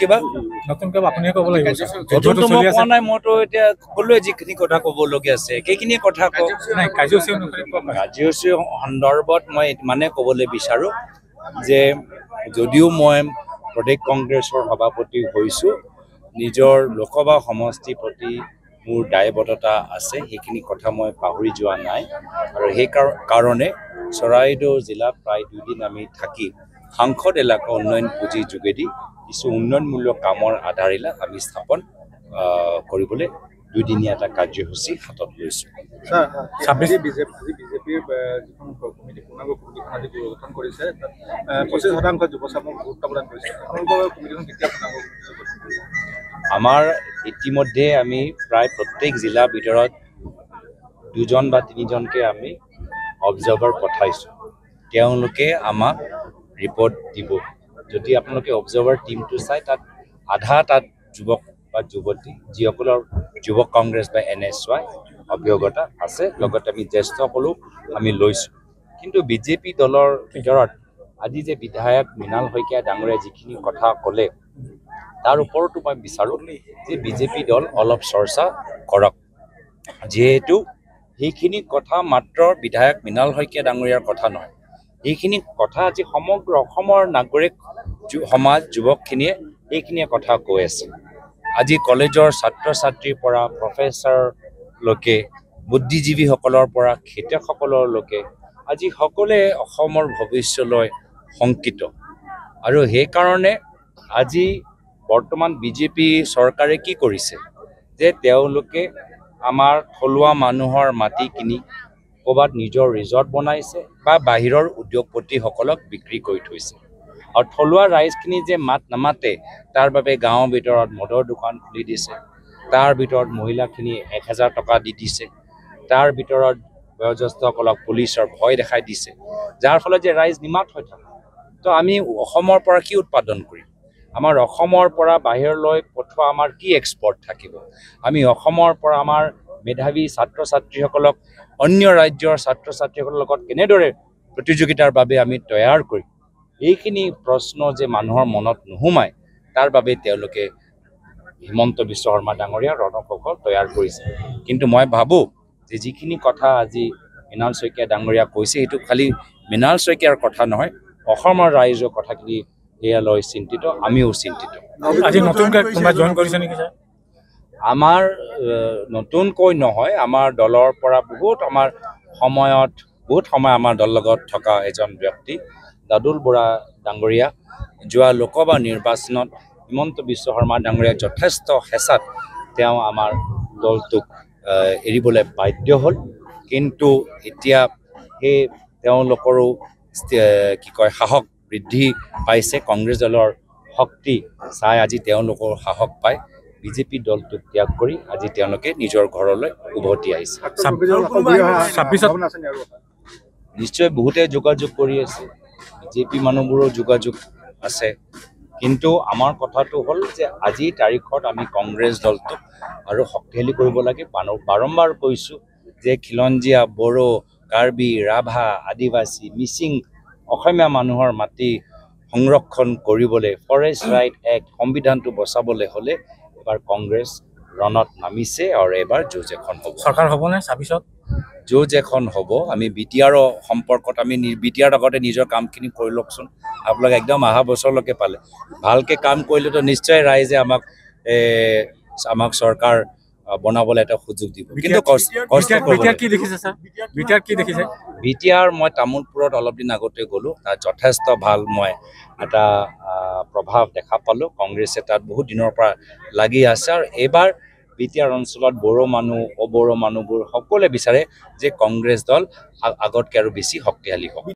কিবা আপুনিয়ে ক'ব লাগিব নতুনটো মই কোৱা নাই মইতো এতিয়া সকলোৱে যিখিনি কথা ক'বলগীয়া আছে সেইখিনি কথা কাৰ্যসূচী সন্দৰ্ভত মই মানে ক'বলৈ বিচাৰোঁ যে যদিও মই প্ৰদেশ কংগ্ৰেছৰ সভাপতি হৈছোঁ নিজৰ লোকসভা সমষ্টিৰ প্ৰতি মোৰ দায়বদ্ধতা আছে সেইখিনি কথা মই পাহৰি যোৱা নাই আৰু সেই কাৰণে চৰাইদেউ জিলাত প্ৰায় 2 দিন আমি থাকি সাংসদ এলেকা উন্নয়ন পুঁজিৰ যোগেদি কিছু উন্নয়নমূলক কামৰ আধাৰিলা আমি স্থাপন কৰিবলৈ 2 দিনীয়া এটা কাৰ্যসূচী হাতত লৈছোঁ। বিজেপিৰ যিখন কমিটি পূৰ্ণাংগ কমিটিখন আজি গঠন কৰিছে 25% যুৱ চামক গুৰুত্ব প্ৰদান কৰিছে আপোনালোকৰ কমিটিখন কেতিয়া পূৰ্ণাংগ আমাৰ ইতিমধ্যে আমি প্ৰায় প্ৰত্যেক জিলাৰ ভিতৰত 2জন বা 3জনকে আমি অবজাৰ্ভাৰ পঠাইছোঁ তেওঁলোকে আমাক ৰিপৰ্ট দিব যদি আপোনালোকে অবজাৰ্ভাৰ টিমটো চাই তাত আধা তাত যুৱক বা যুৱতী যিসকলৰ যুৱক কংগ্ৰেছ বা NSY অভিজ্ঞতা আছে লগতে আমি জ্যেষ্ঠসকলো আমি লৈছোঁ কিন্তু বিজেপি দলৰ ভিতৰত আজি যে বিধায়ক মৃণাল শইকীয়া ডাঙৰীয়া যিখিনি কথা ক'লে তাৰ ওপৰতো মই বিচাৰোঁ যে বিজেপি দল অলপ চৰ্চা কৰক যিহেতু সেইখিনি কথা মাত্ৰ বিধায়ক মৃণাল শইকীয়া ডাঙৰীয়াৰ কথা নহয় এইখিনি কথা আজি সমগ্ৰ অসমৰ নাগৰিক সমাজ যুৱকখিনিয়ে এইখিনিয়ে কথা কৈ আছে আজি কলেজৰ ছাত্ৰ ছাত্ৰীৰ পৰা প্ৰফেচাৰলৈকে বুদ্ধিজীৱীসকলৰ পৰা খেতিয়কসকললৈকে আজি সকলোৱে অসমৰ ভৱিষ্যতলৈ শংকিত আৰু সেইকাৰণে আজি বৰ্তমান বিজেপি চৰকাৰে কি কৰিছে যে তেওঁলোকে আমাৰ থলুৱা মানুহৰ মাটি কিনি ক'ৰবাত নিজৰ ৰিজৰ্ট বনাইছে বা বাহিৰৰ উদ্যোগপতিসকলক বিক্ৰী কৰি থৈছে আৰু থলুৱা ৰাইজখিনি যে মাত নামাতে তাৰ বাবে গাঁৱৰ ভিতৰত মদৰ দোকান খুলি দিছে তাৰ ভিতৰত মহিলাখিনি 1000 টকা দি দিছে তাৰ ভিতৰত বয়োজ্যেষ্ঠসকলক পুলিচৰ ভয় দেখাই দিছে যাৰ ফলত যে ৰাইজ নিমাত হৈ থাকে তো আমি অসমৰ পৰা কি উৎপাদন কৰিম আমাৰ অসমৰ পৰা বাহিৰলৈ পঠোৱা আমাৰ কি এক্সপৰ্ট থাকিব আমি অসমৰ পৰা আমাৰ মেধাৱী ছাত্ৰ ছাত্ৰীসকলক অন্য ৰাজ্যৰ ছাত্ৰ ছাত্ৰীসকলৰ লগত কেনেদৰে প্ৰতিযোগিতাৰ বাবে আমি তৈয়াৰ কৰিম এইখিনি প্ৰশ্ন যে মানুহৰ মনত নোসোমায় তাৰ বাবে তেওঁলোকে হিমন্ত বিশ্ব শৰ্মা ডাঙৰীয়া ৰণকৌশল তৈয়াৰ কৰিছে কিন্তু মই ভাবোঁ যে যিখিনি কথা আজি মৃণাল শইকীয়া ডাঙৰীয়া কৈছে সেইটো খালি মৃণাল শইকীয়াৰ কথা নহয় অসমৰ ৰাইজৰ কথাখিনি এয়া লৈ চিন্তিত আমিও চিন্তিত আজি নতুনকৈ কোনোবা জইন কৰিছে নেকি ছাৰ আমাৰ নতুনকৈ নহয় আমাৰ দলৰ পৰা বহুত সময় আমাৰ দলৰ লগত থকা এজন ব্যক্তি দাদুল বৰা ডাঙৰীয়া যোৱা লোকসভা নিৰ্বাচনত হিমন্ত বিশ্ব শৰ্মা ডাঙৰীয়া যথেষ্ট হেঁচাত তেওঁ আমাৰ দলটোক এৰিবলৈ বাধ্য হ'ল কিন্তু এতিয়া সেই তেওঁলোকৰো কি কয় সাহস বৃদ্ধি পাইছে কংগ্ৰেছ দলৰ শক্তি চাই আজি তেওঁলোকৰ সাহস পায় বিজেপি দলটোক ত্যাগ কৰি আজি তেওঁলোকে নিজৰ ঘৰলৈ উভতি আহিছে নিশ্চয় বহুতে যোগাযোগ কৰি আছে বিজেপি মানুহবোৰৰ যোগাযোগ আছে কিন্তু আমাৰ কথাটো হ'ল যে আজিৰ তাৰিখত আমি কংগ্ৰেছ দলটোক আৰু শক্তিশালী কৰিব লাগে বাৰম্বাৰ কৈছোঁ যে খিলঞ্জীয়া বড়ো কাৰ্বি ৰাভা আদিবাসী মিচিং অসমীয়া মানুহৰ মাটি সংৰক্ষণ কৰিবলৈ ফৰেষ্ট ৰাইট এক্ট সংবিধানটো বচাবলৈ হ'লে এবাৰ কংগ্ৰেছ ৰণত নামিছে আৰু এবাৰ যুঁজ এখন হ'ব চৰকাৰ হ'বনে 26ত যুঁজ এখন হ'ব আমি বিটিআৰৰ সম্পৰ্কত আমি বিটিআৰ আগতে নিজৰ কামখিনি কৰি লওকচোন আপোনালোকে একদম অহা বছৰলৈকে পালে ভালকৈ কাম কৰিলেতো নিশ্চয় ৰাইজে আমাক চৰকাৰ বনাবলৈ এটা সুযোগ দিব কিন্তু বিটিআৰ মই তামোলপুৰত অলপ দিন আগতে গ'লোঁ তাত যথেষ্ট ভাল মই এটা প্ৰভাৱ দেখা পালোঁ কংগ্ৰেছে তাত বহুত দিনৰ পৰা লাগি আছে আৰু এইবাৰ বিটিআৰ অঞ্চলত বড়ো মানুহ অবড়ো মানুহবোৰ সকলোৱে বিচাৰে যে কংগ্ৰেছ দল আগতকৈ আৰু বেছি শক্তিশালী হ'ব